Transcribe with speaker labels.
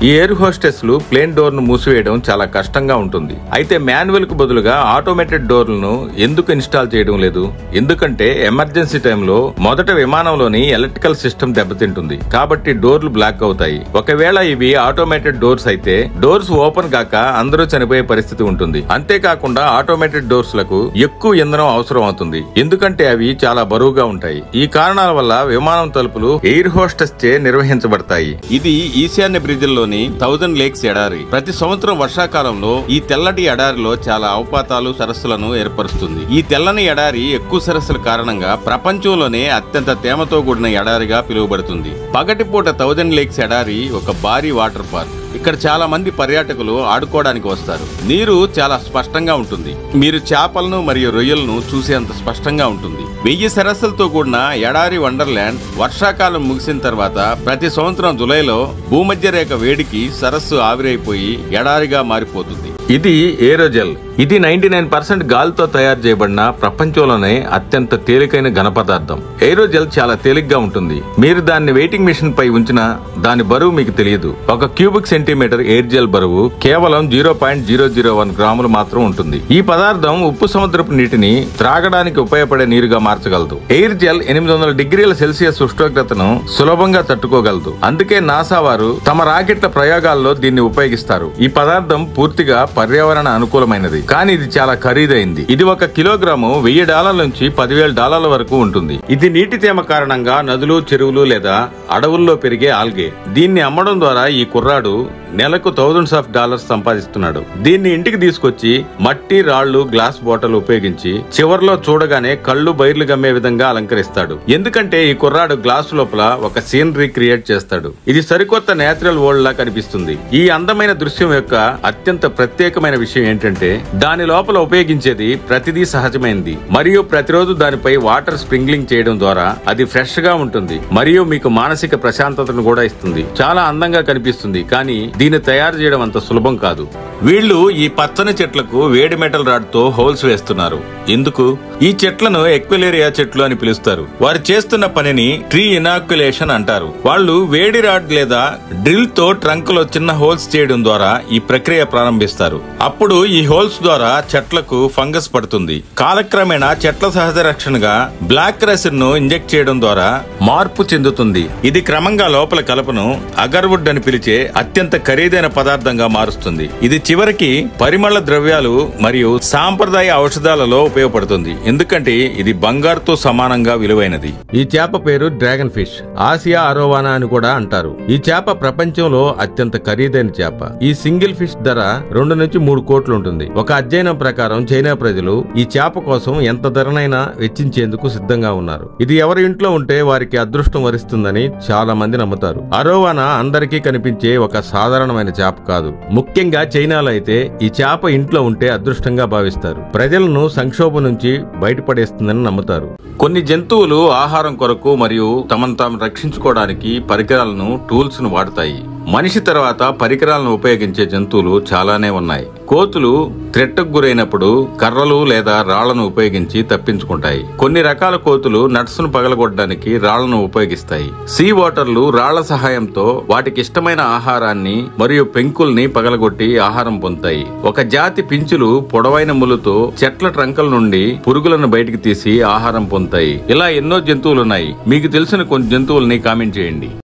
Speaker 1: ఈ air హోస్టెస్లు plane door ను మూసివేయడం చాలా కష్టంగా ఉంటుంది. అయితే మాన్యువల్ కు బదులుగా ఆటోమేటెడ్ డోర్లను ఎందుకు ఇన్స్టాల్ చేయడం లేదు? ఎందుకంటే ఎమర్జెన్సీ టైంలో మొదట విమానంలోని ఎలక్ట్రికల్ సిస్టమ్ దెబ్బతింటుంది, కాబట్టి డోర్లు బ్లాక్ అవుతాయి. ఒకవేళ ఇవి ఆటోమేటెడ్ డోర్స్ అయితే డోర్స్ ఓపెన్ కాక అందరూ చనిపోయే పరిస్థితి ఉంటుంది. అంతేకాకుండా ఆటోమేటెడ్ డోర్స్ లకు ఎక్కువ ఇంధనం అవసరం అవుతుంది, ఎందుకంటే అవి చాలా బరువుగా ఉంటాయి. ఈ కారణాల వల్ల విమానం తలుపులు ఎయిర్ హోస్టెస్ చే నిర్వహించబడతాయి. ఇది ఈశాన్య బ్రిడ్జ్ లోని 1000 లేక్స్ ఎడారి. ప్రతి సంవత్సరం వర్షాకాలంలో ఈ తెల్లటి ఎడారిలో చాలా అవపాతాలు, సరస్సులను ఏర్పరుస్తుంది. ఈ తెల్లని ఎడారి ఎక్కువ సరస్సుల కారణంగా ప్రపంచంలోనే అత్యంత తేమతో కూడిన ఎడారిగా పిలువబడుతుంది. పగటిపూట 1000 లేక్స్ ఎడారి ఒక భారీ వాటర్ పార్క్. ఇక్కడ చాలా మంది పర్యాటకులు ఆడుకోవడానికి వస్తారు. నీరు చాలా స్పష్టంగా ఉంటుంది. మీరు చేపలను మరియు రొయ్యలను చూసేంత స్పష్టంగా ఉంటుంది. 1000 సరస్సులతో కూడిన ఎడారి వండర్లాండ్ వర్షాకాలం ముగిసిన తర్వాత ప్రతి సంవత్సరం జులైలో భూమధ్య రేఖ వేడికి సరస్సు ఆవిరైపోయి ఎడారిగా మారిపోతుంది. ఇది ఏరోజెల్. ఇది 99% గాలితో తయారు చేయబడిన ప్రపంచంలోనే అత్యంత తేలికైన ఘన పదార్థం. ఏరోజెల్ చాలా తేలిగ్గా ఉంటుంది. మీరు దాన్ని వెయిటింగ్ మిషన్ పై ఉంచినా దాని బరువు మీకు తెలియదు. ఒక క్యూబిక్ సెంటీమీటర్ ఎయిర్ జెల్ బరువు కేవలం 0.001 గ్రాములు మాత్రం ఉంటుంది. ఈ పదార్థం ఉప్పు సముద్రపు నీటిని త్రాగడానికి ఉపయోగపడే నీరుగా మార్చగలదు. ఎయిర్ జెల్ 800 డిగ్రీల సెల్సియస్ ఉష్ణోగ్రతను సులభంగా తట్టుకోగలదు. అందుకే నాసా వారు తమ రాకెట్ల ప్రయోగాల్లో దీన్ని ఉపయోగిస్తారు. ఈ పదార్థం పూర్తిగా పర్యావరణ అనుకూలమైనది, కానీ ఇది చాలా ఖరీదైంది. ఇది ఒక కిలోగ్రాము $1000 నుంచి $10,000 వరకు ఉంటుంది. ఇది నీటి తేమ కారణంగా నదులు, చెరువులు లేదా అడవుల్లో పెరిగే ఆల్గే. దీన్ని అమ్మడం ద్వారా ఈ కుర్రాడు నెలకు $1000s సంపాదిస్తున్నాడు. దీన్ని ఇంటికి తీసుకొచ్చి మట్టి, రాళ్లు, గ్లాస్ బాటిల్ ఉపయోగించి చివర్లో చూడగానే కళ్ళు బైర్లు గమ్మే విధంగా అలంకరిస్తాడు. ఎందుకంటే ఈ కుర్రాడు గ్లాసు లోపల ఒక సీనరీ క్రియేట్ చేస్తాడు. ఇది సరికొత్త నేచురల్ వరల్డ్ లా కనిపిస్తుంది. ఈ అందమైన దృశ్యం యొక్క అత్యంత ప్రత్యేకమైన విషయం ఏంటంటే దాని లోపల ఉపయోగించేది ప్రతిదీ సహజమైనది, మరియు ప్రతిరోజు దానిపై వాటర్ స్ప్రింక్లింగ్ చేయడం ద్వారా అది ఫ్రెష్ గా ఉంటుంది మరియు మీకు మానసిక ప్రశాంతతను కూడా ఇస్తుంది. చాలా అందంగా కనిపిస్తుంది, కానీ దీన్ని తయారు చేయడం అంత సులభం కాదు. వీళ్ళు ఈ పచ్చని చెట్లకు వేడి మెటల్ రాడ్ తో హోల్స్ వేస్తున్నారు. ఎందుకు? ఈ చెట్లను ఎక్వెలేరియా చెట్లు అని పిలుస్తారు. వారు చేస్తున్న పనిని ట్రీ ఇనాక్యులేషన్ అంటారు. వాళ్ళు వేడి రాడ్ లేదా డ్రిల్ తో ట్రంక్ లో చిన్న హోల్స్ చేయడం ద్వారా ఈ ప్రక్రియ ప్రారంభిస్తారు. అప్పుడు ఈ హోల్స్ ద్వారా చెట్లకు ఫంగస్ పడుతుంది. కాలక్రమేణా చెట్ల సహజ రక్షణగా బ్లాక్ రెసిన్ ను ఇంజెక్ట్ చేయడం ద్వారా మార్పు చెందుతుంది. ఇది క్రమంగా లోపల కలపను అగర్వుడ్ అని పిలిచే అత్యంత ఖరీదైన పదార్థంగా మారుస్తుంది. ఇది చివరికి పరిమళ ద్రవ్యాలు మరియు సాంప్రదాయ ఔషధాలలో ఉపయోగపడుతుంది, ఎందుకంటే ఇది బంగారుతో సమానంగా విలువైనది. ఈ చేప పేరు డ్రాగన్ ఫిష్. ఆసియా అరోవానా అని కూడా అంటారు. ఈ చేప ప్రపంచంలో అత్యంత ఖరీదైన చేప. ఈ సింగిల్ ఫిష్ ధర 2 నుంచి 3 కోట్లు ఉంటుంది. ఒక అధ్యయనం ప్రకారం చైనా ప్రజలు ఈ చేప కోసం ఎంత ధరనైనా వెచ్చించేందుకు సిద్ధంగా ఉన్నారు. ఇది ఎవరి ఇంట్లో ఉంటే వారికి అదృష్టం వరిస్తుందని చాలా మంది నమ్ముతారు. అరోవానా అందరికీ కనిపించే ఒక సాధారణమైన చేప కాదు. ముఖ్యంగా చైనాలో అయితే ఈ చేప ఇంట్లో ఉంటే అదృష్టంగా భావిస్తారు. ప్రజలను సంక్షోభం నుంచి బయటపడేస్తుందని నమ్ముతారు. కొన్ని జంతువులు ఆహారం కొరకు మరియు తమను తాము రక్షించుకోవడానికి పరికరాలను, టూల్స్ ను వాడతాయి. మనిషి తర్వాత పరికరాలను ఉపయోగించే జంతువులు చాలానే ఉన్నాయి. కోతులు థ్రెట్కు గురైనప్పుడు కర్రలు లేదా రాళ్లను ఉపయోగించి తప్పించుకుంటాయి. కొన్ని రకాల కోతులు నట్స్ ను పగలగొట్టడానికి రాళ్లను ఉపయోగిస్తాయి. సీ వాటర్లు రాళ్ల సహాయంతో వాటికి ఇష్టమైన ఆహారాన్ని మరియు పెంకుల్ని పగలగొట్టి ఆహారం పొందుతాయి. ఒక జాతి పించులు పొడవైన ముళ్ళుతో చెట్ల ట్రంకల నుండి పురుగులను బయటికి తీసి ఆహారం పొందుతాయి. ఇలా ఎన్నో జంతువులున్నాయి. మీకు తెలిసిన కొన్ని జంతువుల్ని కామెంట్ చేయండి.